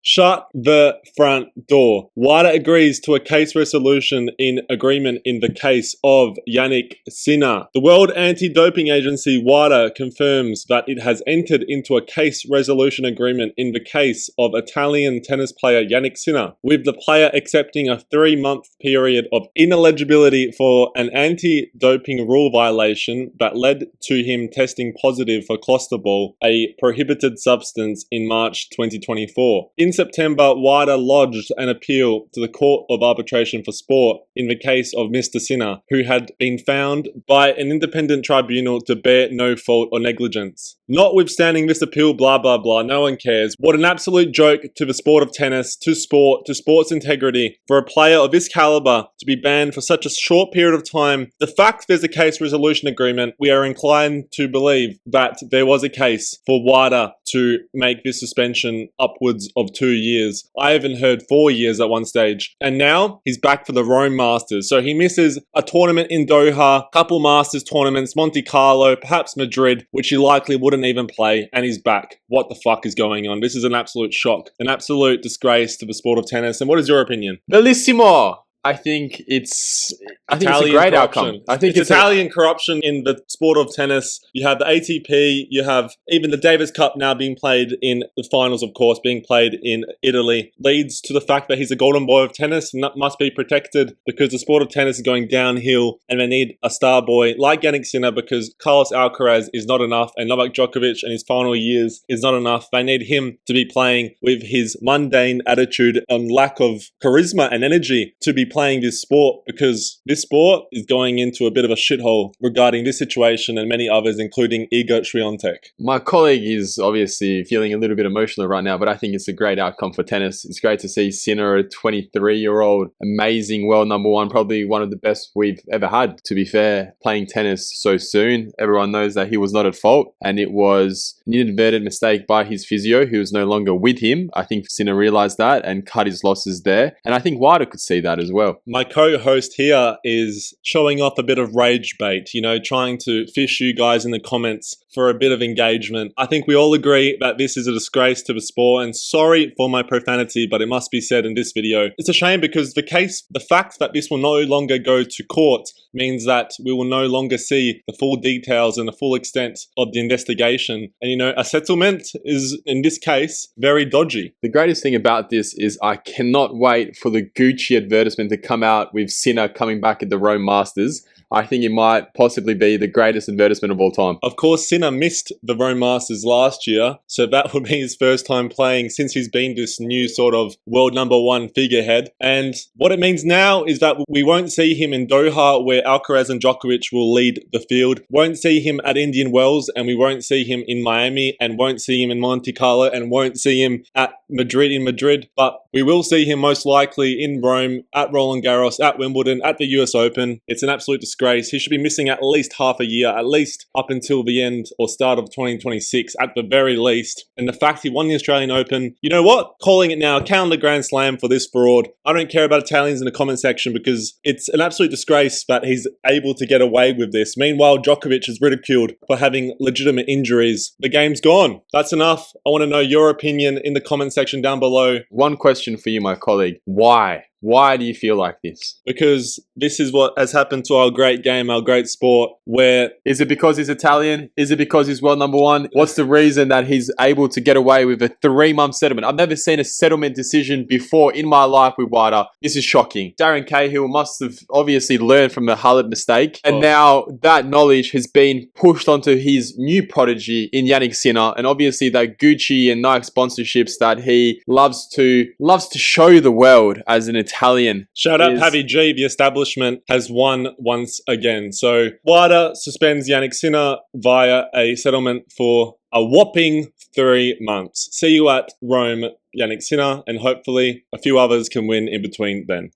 Shut the front door. WADA agrees to a case resolution in agreement in the case of Jannik Sinner. The World Anti-Doping Agency WADA confirms that it has entered into a case resolution agreement in the case of Italian tennis player Jannik Sinner, with the player accepting a 3-month period of ineligibility for an anti-doping rule violation that led to him testing positive for clostebol, a prohibited substance, in March 2024. In September, WADA lodged an appeal to the Court of Arbitration for Sport in the case of Mr. Sinner, who had been found by an independent tribunal to bear no fault or negligence. Notwithstanding this appeal, blah blah blah, no one cares. What an absolute joke to the sport of tennis, to sport, to sports integrity, for a player of this caliber to be banned for such a short period of time. The fact there's a case resolution agreement, we are inclined to believe that there was a case for WADA to make this suspension upwards of 2 years. I even heard 4 years at one stage. And now he's back for the Rome Masters. So he misses a tournament in Doha, couple Masters tournaments, Monte Carlo, perhaps Madrid, which he likely wouldn't even play, and he's back. What the fuck is going on? This is an absolute shock, an absolute disgrace to the sport of tennis. And what is your opinion? Bellissimo! I think it's a great outcome. I think it's Italian corruption in the sport of tennis. You have the ATP, you have even the Davis Cup now being played in the finals, of course, being played in Italy. Leads to the fact that he's a golden boy of tennis and that must be protected because the sport of tennis is going downhill and they need a star boy like Jannik Sinner because Carlos Alcaraz is not enough and Novak Djokovic in his final years is not enough. They need him to be playing with his mundane attitude and lack of charisma and energy to be playing this sport, because this sport is going into a bit of a shithole regarding this situation and many others, including Iga Swiatek. My colleague is obviously feeling a little bit emotional right now, but I think it's a great outcome for tennis. It's great to see Sinner, a 23-year-old, amazing world #1, probably one of the best we've ever had, to be fair, playing tennis so soon. Everyone knows that he was not at fault, and it was an inadvertent mistake by his physio, who is no longer with him. I think Sinner realized that and cut his losses there, and I think WADA could see that as well. My co-host here is showing off a bit of rage bait, trying to fish you guys in the comments for a bit of engagement. I think we all agree that this is a disgrace to the sport, and sorry for my profanity, but it must be said in this video. It's a shame because the fact that this will no longer go to court means that we will no longer see the full details and the full extent of the investigation. And a settlement is, in this case, very dodgy. The greatest thing about this is I cannot wait for the Gucci advertisement to come out with Sinner coming back at the Rome Masters. I think it might possibly be the greatest advertisement of all time. Of course, Sinner missed the Rome Masters last year, so that would be his first time playing since he's been this new sort of world #1 figurehead. And what it means now is that we won't see him in Doha, where Alcaraz and Djokovic will lead the field. Won't see him at Indian Wells, and we won't see him in Miami, and won't see him in Monte Carlo, and won't see him at Madrid in Madrid. But we will see him most likely in Rome, at Roland Garros, at Wimbledon, at the US Open. It's an absolute disgrace. He should be missing at least half a year, at least up until the end or start of 2026 at the very least. And the fact he won the Australian Open, you know what? Calling it now, calendar grand slam for this fraud. I don't care about Italians in the comment section because it's an absolute disgrace that he's able to get away with this. Meanwhile, Djokovic is ridiculed for having legitimate injuries. The game's gone. That's enough. I want to know your opinion in the comment section down below. One question for you, my colleague. Why? Why do you feel like this? Because this is what has happened to our great game, our great sport, where... Is it because he's Italian? Is it because he's world #1? What's the reason that he's able to get away with a 3-month settlement? I've never seen a settlement decision before in my life with WADA. This is shocking. Darren Cahill must have obviously learned from the Hullet mistake. And now that knowledge has been pushed onto his new prodigy in Jannik Sinner. And obviously that Gucci and Nike sponsorships that he loves to show the world as an Italian. Shout out Pavi G, the establishment has won once again. So WADA suspends Jannik Sinner via a settlement for a whopping 3 months. See you at Rome, Jannik Sinner, and hopefully a few others can win in between then.